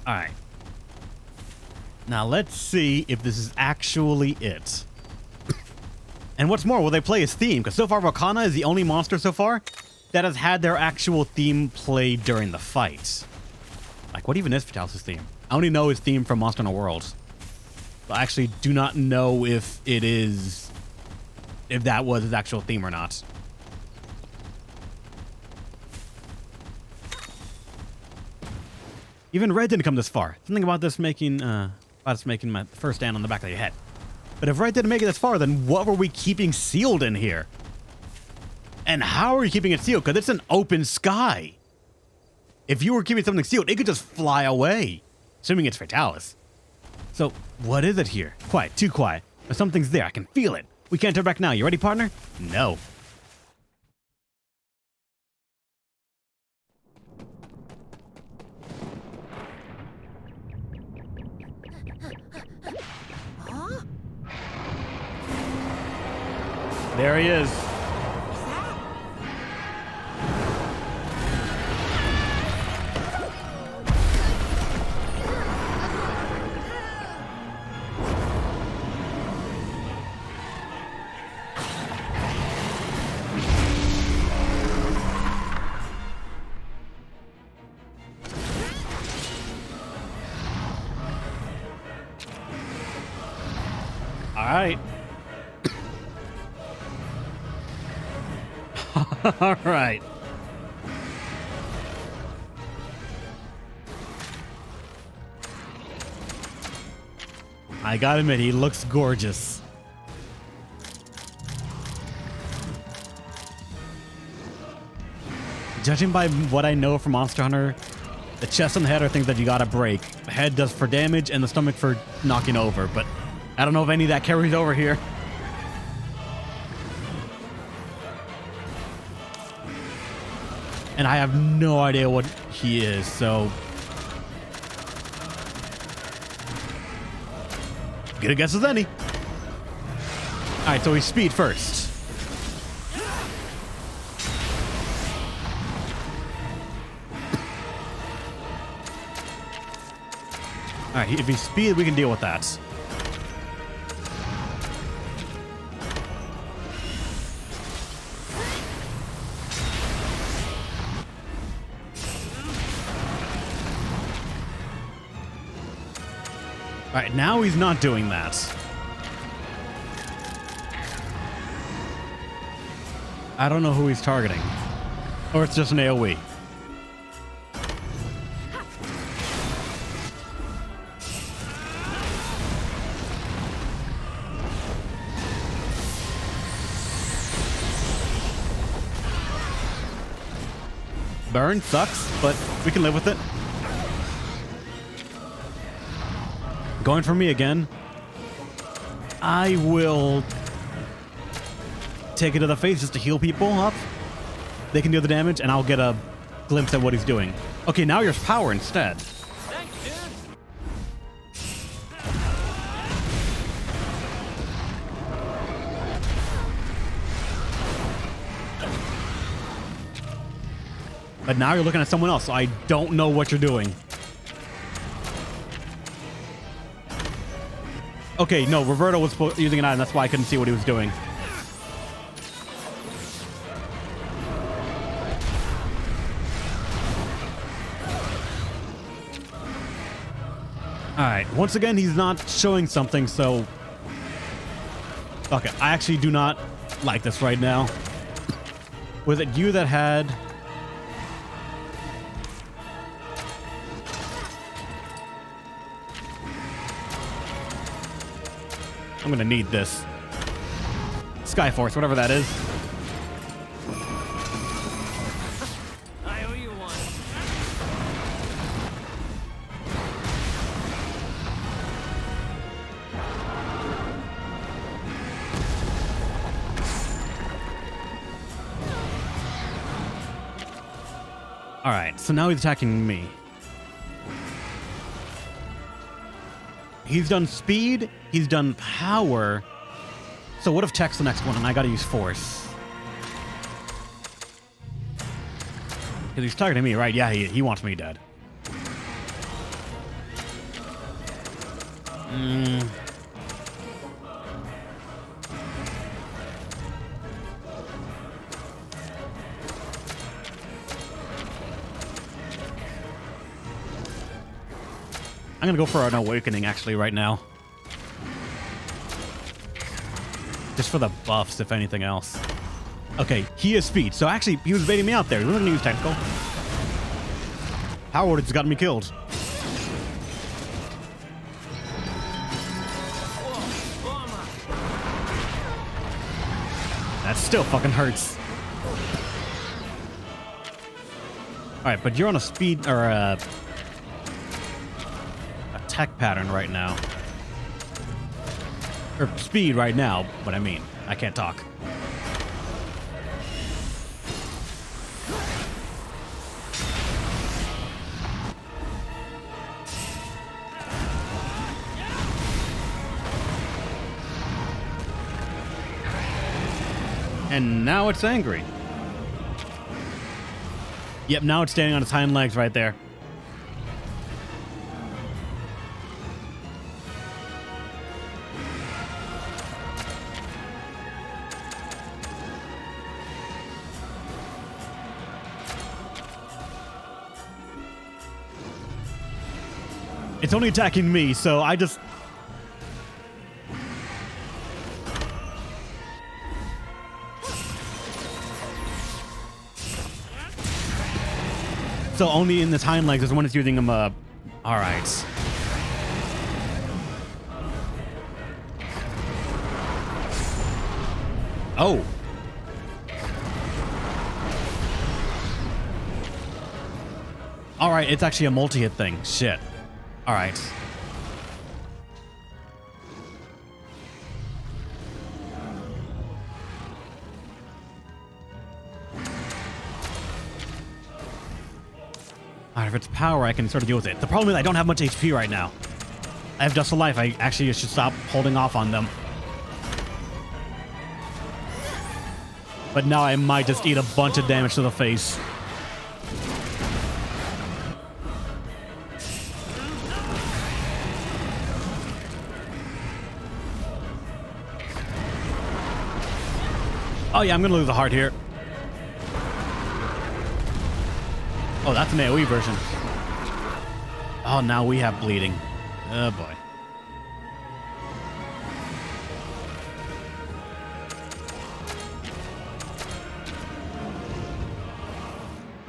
Alright. Now let's see if this is actually it. And what's more, will they play his theme? Because so far Volcana is the only monster so far that has had their actual theme played during the fight. Like, what even is Fatalis' theme? I only know his theme from Monster Hunter World. But I actually do not know if it is... if that was his actual theme or not. Even Red didn't come this far. Something about this making my first stand on the back of your head. But if Red didn't make it this far, then what were we keeping sealed in here? And how are we keeping it sealed? Because it's an open sky. If you were keeping something sealed, it could just fly away. Assuming it's Fatalis. So, what is it here? Quiet, too quiet. But something's there, I can feel it. We can't turn back now. You ready, partner? No. There he is. All right. All right. I gotta admit, he looks gorgeous. Judging by what I know from Monster Hunter, the chest and the head are things that you gotta break. The head does for damage and the stomach for knocking over, but I don't know if any of that carries over here. And I have no idea what he is, so... good a guess as any. Alright, so he's speed first. Alright, if he's speed, we can deal with that. Alright, now he's not doing that. I don't know who he's targeting. Or it's just an AoE. Burn sucks, but we can live with it. Going for me again. I will take it to the face just to heal people up. They can do the damage, and I'll get a glimpse at what he's doing. Okay, now here's power instead. Thanks, dude. But now you're looking at someone else, so I don't know what you're doing. Okay, no, Roberto was using an item, that's why I couldn't see what he was doing. Alright, once again, he's not showing something, so... okay, I actually do not like this right now. Was it you that had... I'm gonna need this. Skyforce, whatever that is. I owe you one. Alright, so now he's attacking me. He's done speed, he's done power. So what if tech's the next one and I gotta use force? Because he's targeting me, right? Yeah, he wants me dead. I'm gonna go for an awakening actually right now. Just for the buffs, if anything else. Okay, he has speed, so actually he was baiting me out there. He wasn't gonna use technical. Howard has gotten me killed. That still fucking hurts. Alright, but you're on a speed or a tech pattern right now. Or speed right now, but I mean, I can't talk. And now it's angry. Yep, now it's standing on its hind legs right there. It's only attacking me, so I just... So only in this hind legs is when it's using them, alright. Oh. Alright, it's actually a multi-hit thing. Shit. Alright. Alright, if it's power, I can sort of deal with it. The problem is I don't have much HP right now. I have Dust of Life. I actually should stop holding off on them. But now I might just eat a bunch of damage to the face. Oh yeah, I'm gonna lose a heart here. Oh, that's an AoE version. Oh, now we have bleeding. Oh boy.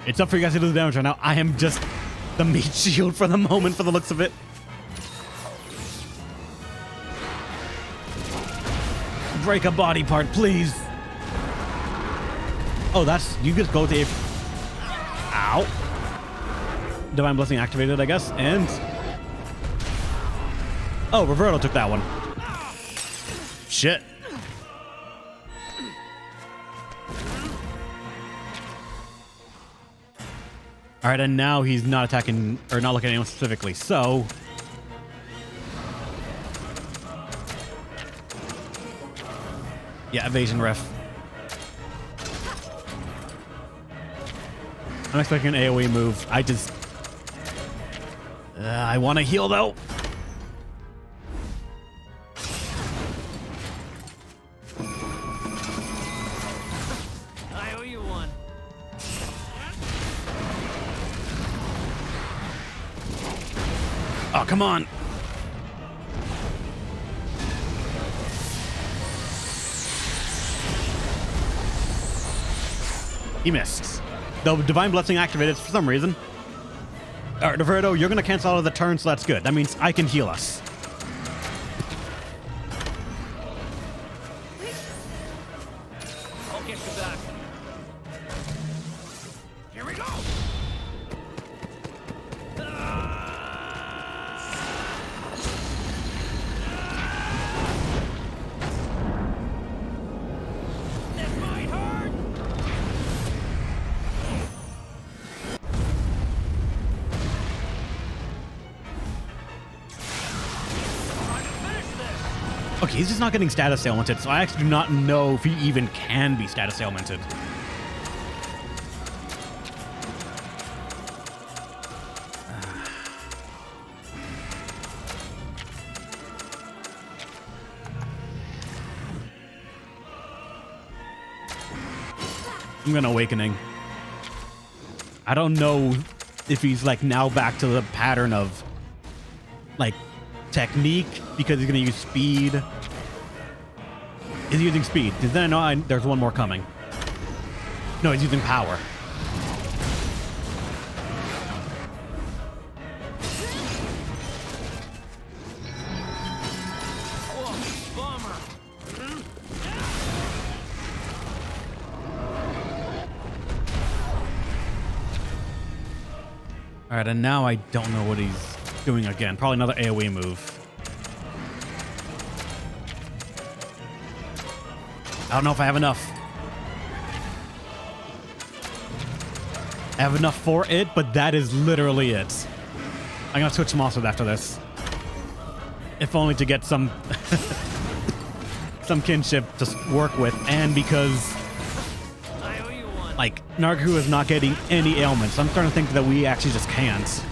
It's up for you guys to do the damage right now. I am just the meat shield for the moment, for the looks of it. Break a body part, please. Oh, that's... You just go to... Ow. Divine Blessing activated, I guess. And... Oh, Roberto took that one. Shit. Alright, and now he's not attacking... Or not looking at anyone specifically, so... Yeah, evasion ref. I'm expecting an AoE move. I just... I want to heal, though. I owe you one. Oh, come on. He missed. The Divine Blessing activated for some reason. Alright, Roberto, you're going to cancel out of the turn, so that's good. That means I can heal us. I'll get you back. Here we go. This might hurt. Okay, he's just not getting status ailmented, so I actually do not know if he even can be status ailmented. I'm gonna Awakening. I don't know if he's like now back to the pattern of like technique because he's gonna use speed. He's using speed. Because then I know there's one more coming. No, he's using power. All right, and now I don't know what he's doing again. Probably another AoE move. I don't know if I have enough. I have enough for it, but that is literally it. I'm gonna switch monsters after this. If only to get some some kinship to work with, and because like Nargaru is not getting any ailments. I'm starting to think that we actually just can't.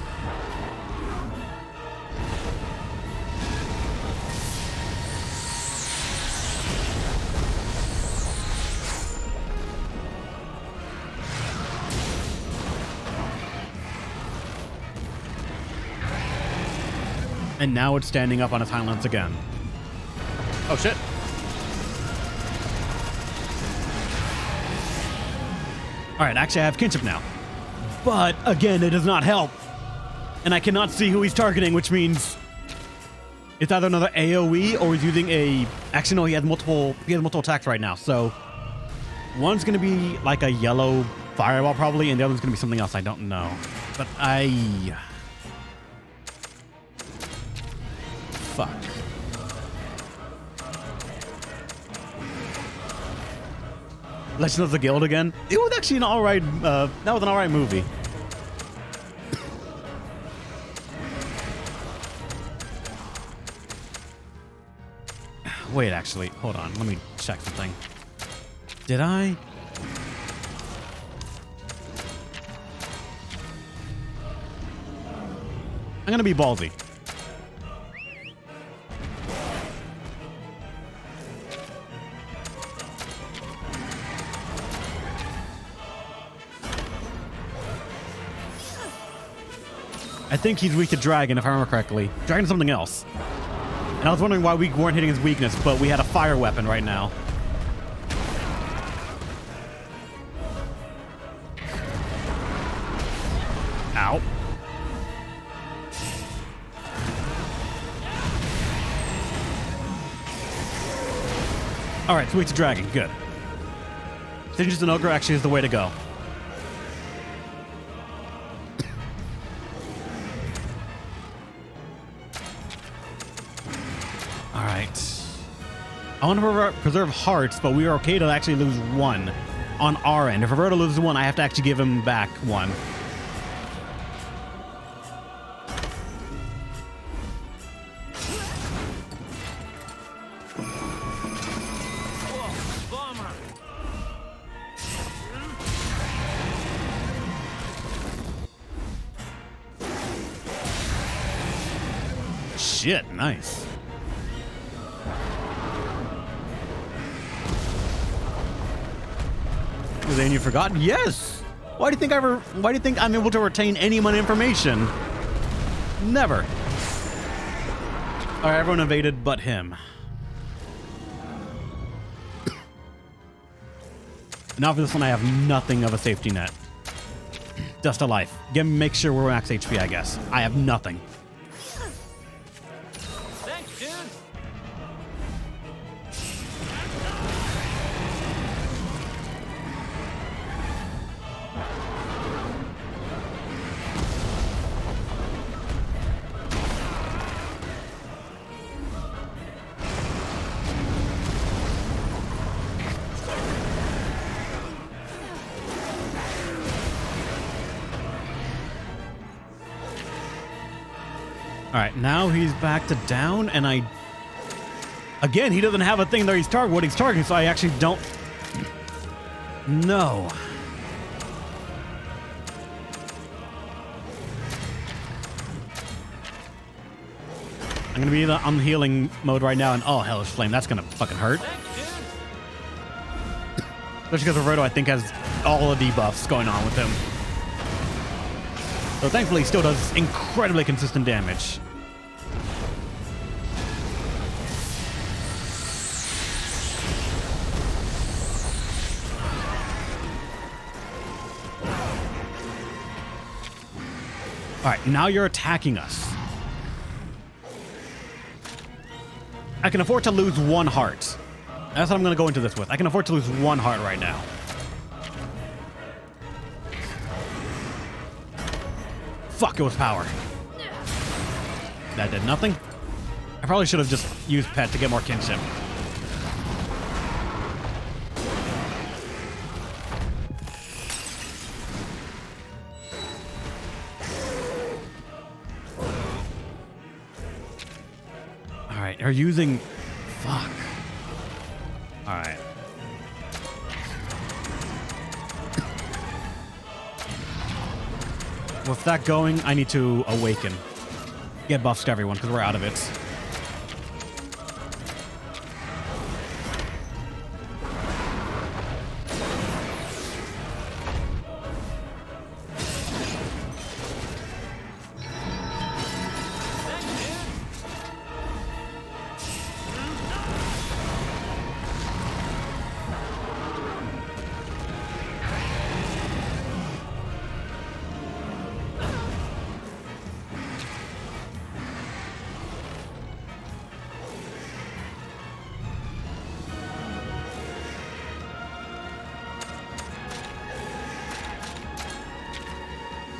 And now it's standing up on its hind legs again. Oh shit. All right, actually I have kinship now. But again, it does not help. And I cannot see who he's targeting, which means it's either another AoE or he's using a... Actually, no, he has multiple attacks right now. So one's going to be like a yellow fireball probably, and the other's going to be something else I don't know. But fuck. Legend of the Guild again. It was actually an alright. That was an alright movie. Wait, actually, hold on. Let me check something. Did I? I'm gonna be ballsy. I think he's weak to Dragon, if I remember correctly. Dragon's something else. And I was wondering why we weren't hitting his weakness, but we had a fire weapon right now. Ow. Alright, so weak to Dragon. Good. Stinges and Ogre actually is the way to go. I want to preserve hearts, but we are okay to actually lose one on our end. If Roberto loses one, I have to actually give him back one. Shit, nice. Then you forgot? Yes. Why do you think I'm able to retain any of my information? Never. All right, everyone evaded but him. Now for this one, I have nothing of a safety net. Just a life. Make sure we're max HP, I guess. I have nothing. Thanks, dude. All right, now he's back to down, and again, he doesn't have a thing that he's what he's targeting, so I actually don't know. I'm gonna be on healing mode right now, and oh, Hellish Flame, that's gonna fucking hurt. Especially because Roberto, I think, has all the debuffs going on with him. So thankfully, he still does incredibly consistent damage. All right, now you're attacking us. I can afford to lose 1 heart. That's what I'm going to go into this with. I can afford to lose 1 heart right now. Fuck, it was power. That did nothing. I probably should have just used pet to get more kinship. Alright, they're using... Fuck. Alright. With that going, I need to awaken. Get buffs to everyone, because we're out of it.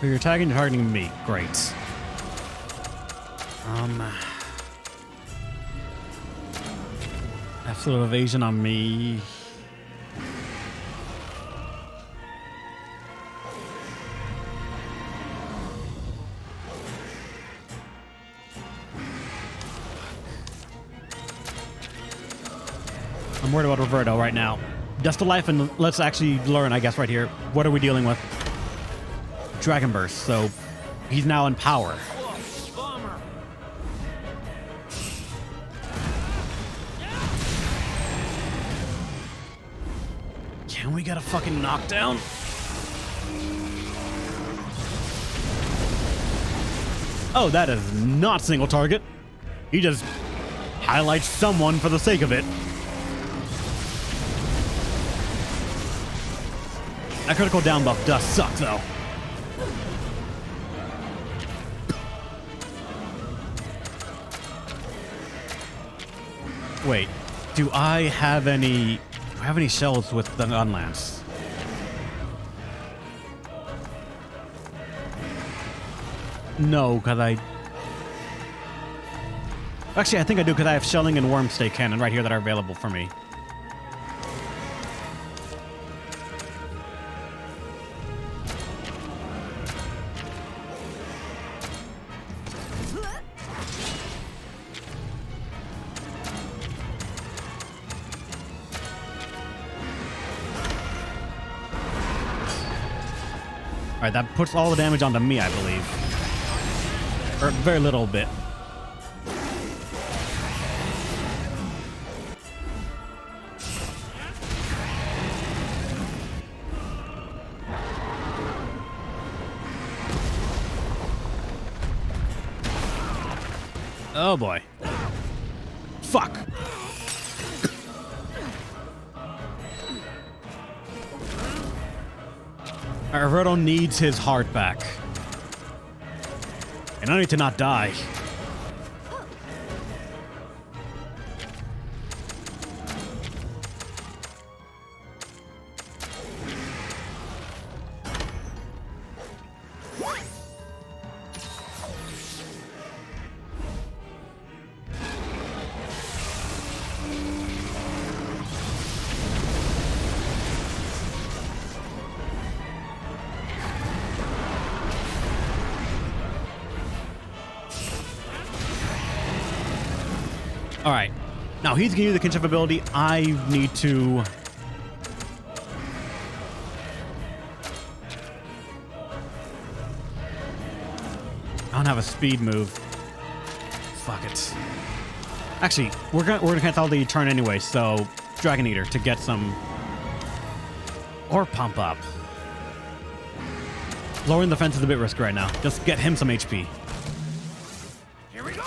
So you're tagging and targeting me. Great. Absolute evasion on me. I'm worried about Roberto right now. Dust to life, and let's actually learn, I guess, right here. What are we dealing with? Dragon Burst, so he's now in power. Whoa, bummer. Can we get a fucking knockdown? Oh, that is not single target. He just highlights someone for the sake of it. That critical down buff does suck, though. Wait, do I have any shells with the gun lance? No, because actually, I think I do, because I have shelling and wormstake cannon right here that are available for me. Alright, that puts all the damage onto me, I believe. Or very little bit. Oh boy. Fuck. Roberto needs his heart back. And I need to not die. All right. Now he's going to use the kinship ability. I need to... I don't have a speed move. Fuck it. Actually, we're gonna cancel the turn anyway, so Dragon Eater to get some Or pump up. Lowering the fence is a bit risky right now. Just get him some HP. Here we go.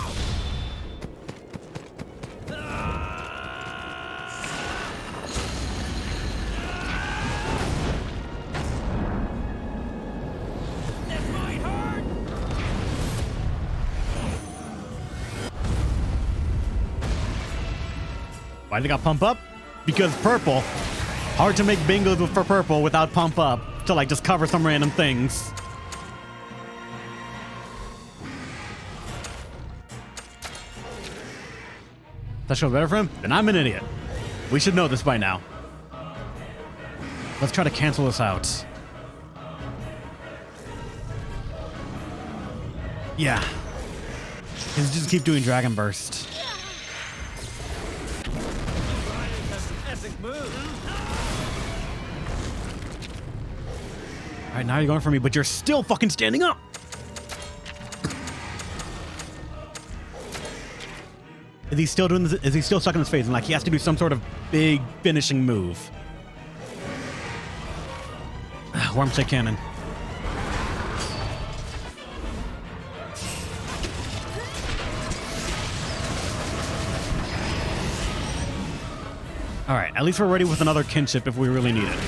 This might hurt. Why they got pump up? Because purple. Hard to make bingos for purple without pump up to like just cover some random things. That show better for him? Then I'm an idiot. We should know this by now. Let's try to cancel this out. Yeah. Let's just keep doing Dragon Burst. Epic move. All right, now you're going for me, but you're still fucking standing up. Is he still doing this? Is he still stuck in his phase? And like he has to do some sort of big finishing move. Wormshake Cannon. All right, at least we're ready with another kinship if we really need it.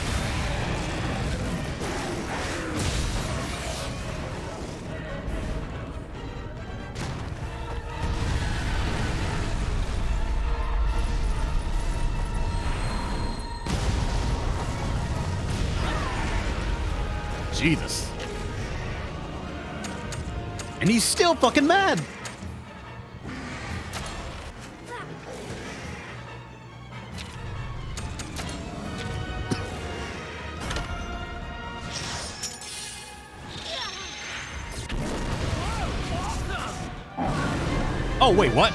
Jesus. And he's still fucking mad. Oh, wait, what?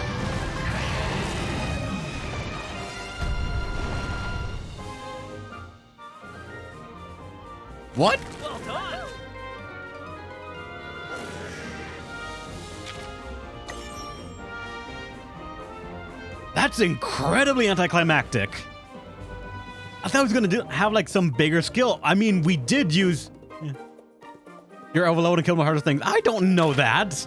What? Well done. That's incredibly anticlimactic. I thought I was gonna have like some bigger skill. I mean, we did use your overload and kill my hardest things. I don't know that.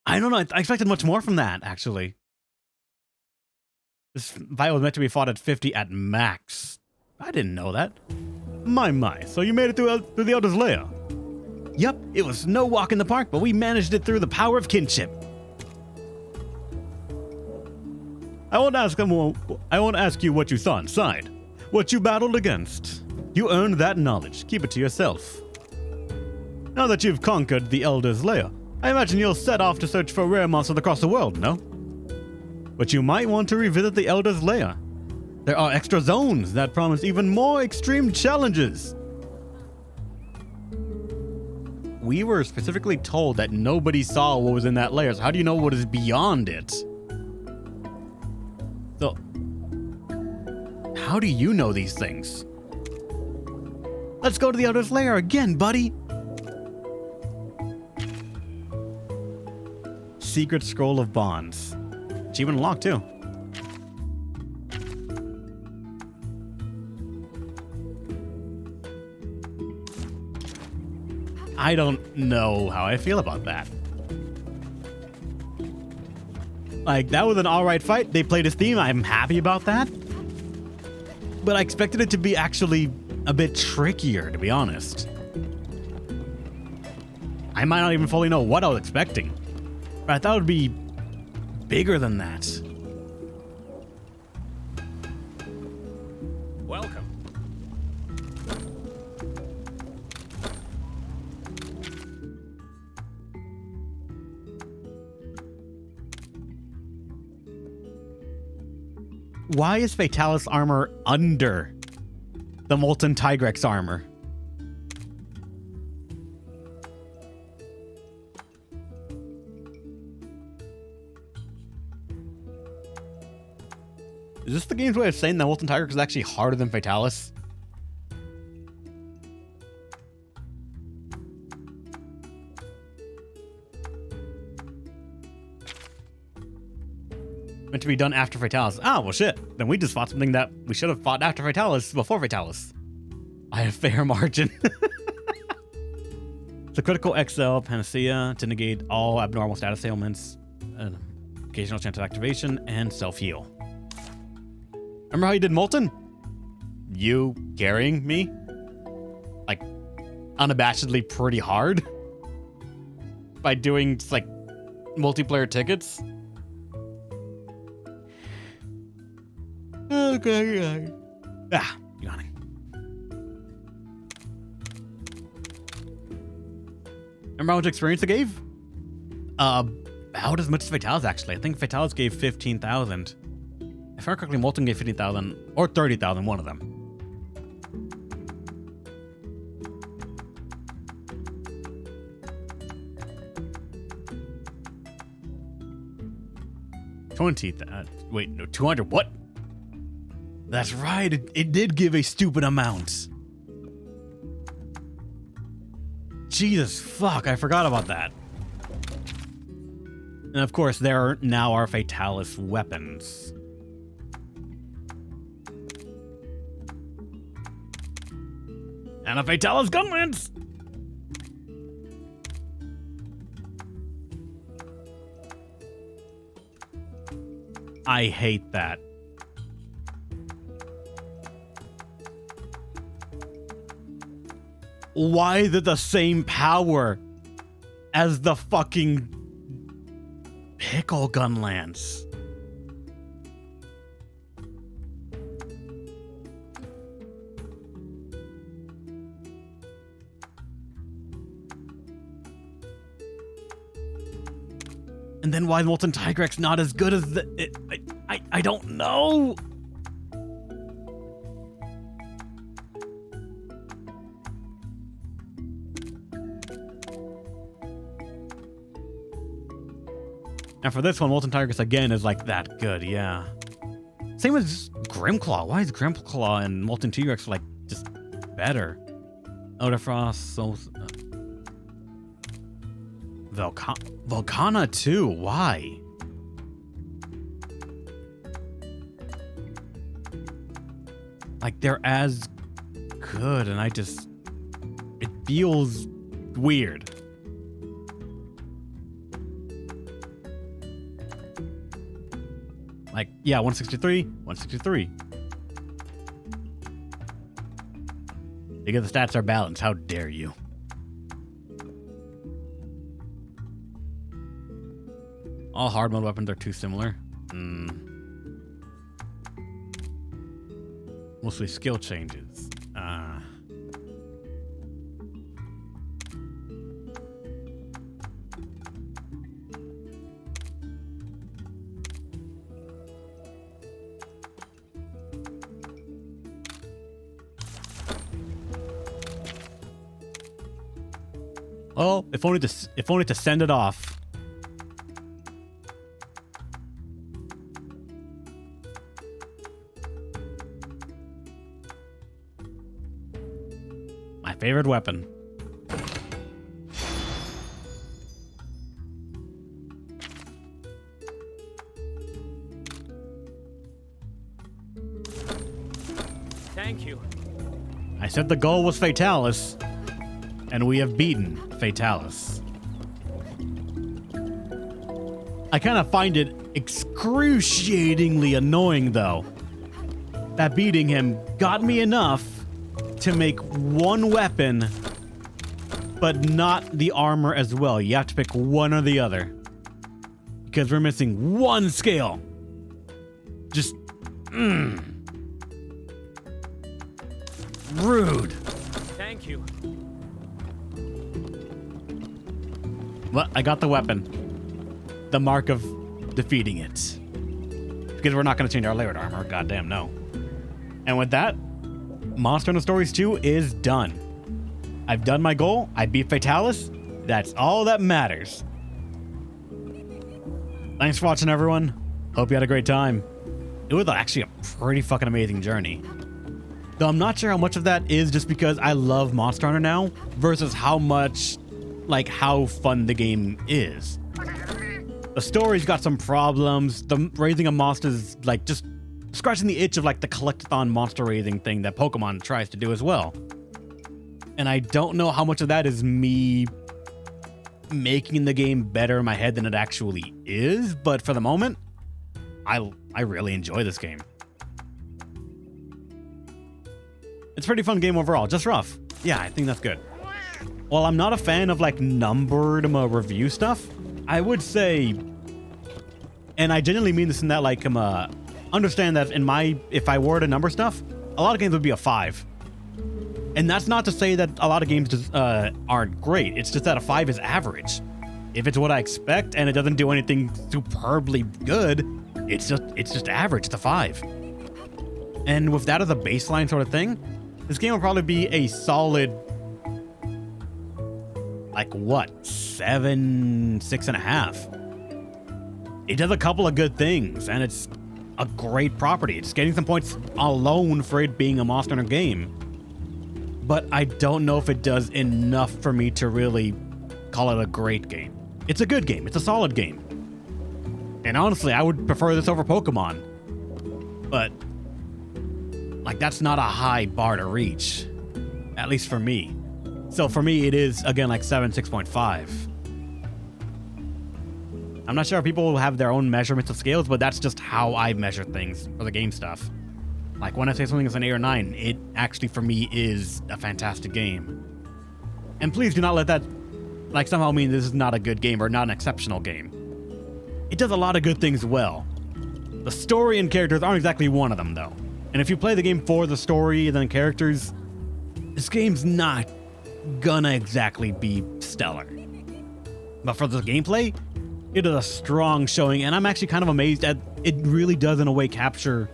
I don't know. I expected much more from that, actually. This fight was meant to be fought at 50 at max. I didn't know that. My. So you made it through the Elder's Lair. Yep, it was no walk in the park, but we managed it through the power of kinship. I won't ask you what you saw inside, what you battled against. You earned that knowledge. Keep it to yourself. Now that you've conquered the Elder's Lair, I imagine you'll set off to search for rare monsters across the world, no? But you might want to revisit the Elder's Lair. There are extra zones that promise even more extreme challenges. We were specifically told that nobody saw what was in that lair, so how do you know what is beyond it? So, how do you know these things? Let's go to the Elder's Lair again, buddy! Secret Scroll of Bonds. Achievement unlocked, too. I don't know how I feel about that. Like, that was an alright fight. They played his theme. I'm happy about that. But I expected it to be actually a bit trickier, to be honest. I might not even fully know what I was expecting. But I thought it would be bigger than that. Welcome. Why is Fatalis armor under the Molten Tigrex armor? Is this the game's way of saying that Molten Tigrex is actually harder than Fatalis? Meant to be done after Fatalis. Ah, well, shit. Then we just fought something that we should have fought after Fatalis before Fatalis. I have fair margin. The critical XL panacea to negate all abnormal status ailments, occasional chance of activation, and self-heal. Remember how you did Molten? You carrying me? Like, unabashedly pretty hard? By doing, like, multiplayer tickets? Okay. Ah, yawning. Remember how much experience it gave? About as much as Fatalis, actually. I think Fatalis gave 15,000. If I remember correctly, Molten gave 50,000 or 30,000, one of them. Wait, no, 200. What? That's right. It did give a stupid amount. Jesus fuck, I forgot about that. And of course, there are now our Fatalis weapons. And a Fatalis gun lance! I hate that. Why is it the same power as the fucking pickle gun lance? And then why Molten Tigrex not as good as the... I don't know. And for this one, Molten Tigrex again is like that good, yeah. Same as Grimclaw. Why is Grimclaw and Molten T-Rex like just better? Odafrost, so... Volcana too, why? Like they're as good and it feels weird. Like, yeah, 163, 163. Because the stats are balanced, how dare you? All hard mode weapons are too similar. Mostly skill changes. Oh, if only to send it off. My favorite weapon. Thank you. I said the goal was Fatalis, and we have beaten Fatalis. I kind of find it excruciatingly annoying, though, that beating him got me enough to make one weapon, but not the armor as well. You have to pick one or the other, because we're missing one scale. Just, rude. Thank you. Well, I got the weapon. The mark of defeating it. Because we're not going to change our layered armor. Goddamn, no. And with that, Monster Hunter Stories 2 is done. I've done my goal. I beat Fatalis. That's all that matters. Thanks for watching, everyone. Hope you had a great time. It was actually a pretty fucking amazing journey. Though I'm not sure how much of that is just because I love Monster Hunter now versus how much, like, how fun the game is. The story's got some problems. The raising a monster is like just scratching the itch of like the collectathon monster raising thing that Pokemon tries to do as well. And I don't know how much of that is me making the game better in my head than it actually is, but for the moment, I really enjoy this game. It's a pretty fun game overall, just rough. Yeah, I think that's good. While I'm not a fan of like numbered review stuff, I would say, and I genuinely mean this in that like understand that if I were to number stuff, a lot of games would be a 5. And that's not to say that a lot of games just aren't great. It's just that a 5 is average. If it's what I expect and it doesn't do anything superbly good, it's just average. It's a 5. And with that as a baseline sort of thing, this game will probably be a solid, like what, 7, 6.5. It does a couple of good things, and it's a great property. It's getting some points alone for it being a Monster Hunter game. But I don't know if it does enough for me to really call it a great game. It's a good game. It's a solid game. And honestly, I would prefer this over Pokemon. But, like, that's not a high bar to reach. At least for me. So for me, it is, again, like 7, 6.5. I'm not sure if people will have their own measurements of scales, but that's just how I measure things for the game stuff. Like, when I say something is an 8 or 9, it actually, for me, is a fantastic game. And please do not let that, like, somehow mean this is not a good game or not an exceptional game. It does a lot of good things well. The story and characters aren't exactly one of them, though. And if you play the game for the story and then characters, this game's not gonna exactly be stellar. But for the gameplay, it is a strong showing, and I'm actually kind of amazed at it really does, in a way, capture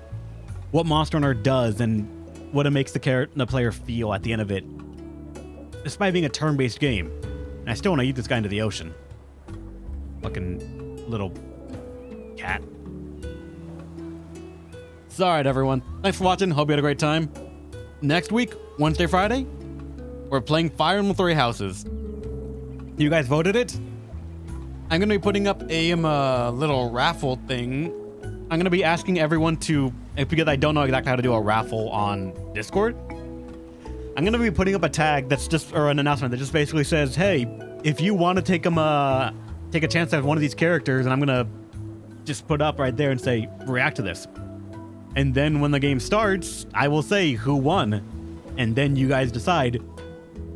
what Monster Hunter does and what it makes the player feel at the end of it, despite being a turn-based game. And I still want to eat this guy into the ocean. Fucking little cat. So, alright, everyone. Thanks for watching. Hope you had a great time. Next week, Wednesday, Friday, we're playing Fire Emblem Three Houses. You guys voted it? I'm going to be putting up a little raffle thing. I'm going to be asking everyone to, because I don't know exactly how to do a raffle on Discord, I'm going to be putting up a tag that's just, or an announcement that just basically says, hey, if you want to take a chance at one of these characters, and I'm going to just put up right there and say, react to this. And then when the game starts, I will say who won. And then you guys decide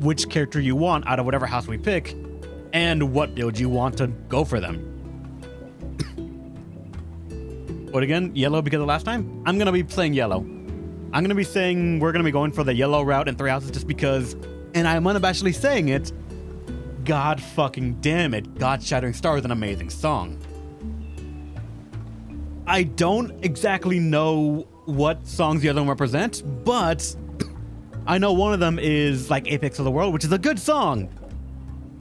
which character you want out of whatever house we pick, and what build you want to go for them. But again, yellow because of last time? I'm going to be playing yellow. I'm going to be saying we're going to be going for the yellow route in Three Houses just because, and I'm unabashedly saying it, God fucking damn it, God Shattering Star is an amazing song. I don't exactly know what songs the other one represent, but I know one of them is like Apex of the World, which is a good song.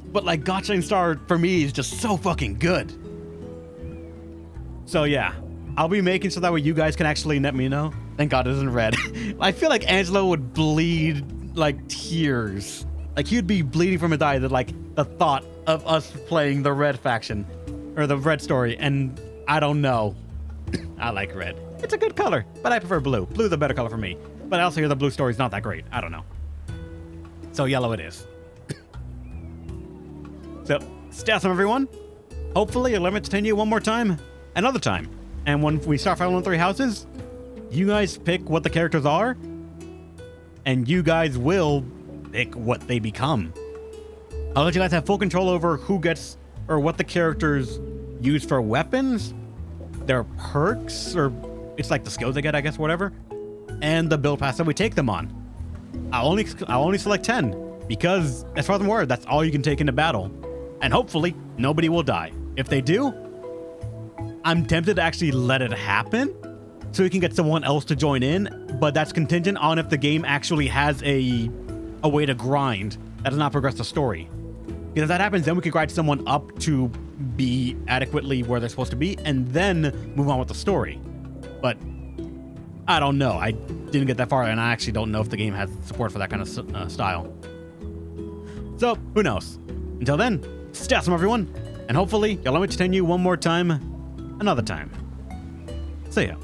But like God Shattering Star for me is just so fucking good. So yeah. I'll be making so that way you guys can actually let me know. Thank God it isn't red. I feel like Angelo would bleed like tears. Like he'd be bleeding from his eyes at like the thought of us playing the red faction or the red story. And I don't know. I like red. It's a good color, but I prefer blue. Blue's a better color for me. But I also hear the blue story's not that great. I don't know. So yellow it is. So stay awesome, everyone. Hopefully, let me continue one more time, another time. And when we start Fire Emblem Three Houses, you guys pick what the characters are, and you guys will pick what they become. I'll let you guys have full control over who gets, or what the characters use for weapons, their perks, or it's like the skills they get, I guess, whatever, and the build pass that we take them on. I'll only select 10, because as far as I'm aware, that's all you can take into battle. And hopefully, nobody will die. If they do, I'm tempted to actually let it happen so we can get someone else to join in, but that's contingent on if the game actually has a way to grind that does not progress the story. Because if that happens, then we can grind someone up to be adequately where they're supposed to be and then move on with the story. But I don't know. I didn't get that far, and I actually don't know if the game has support for that kind of style. So, who knows? Until then, stay awesome, everyone. And hopefully, you'll let me entertain you one more time, another time. See ya.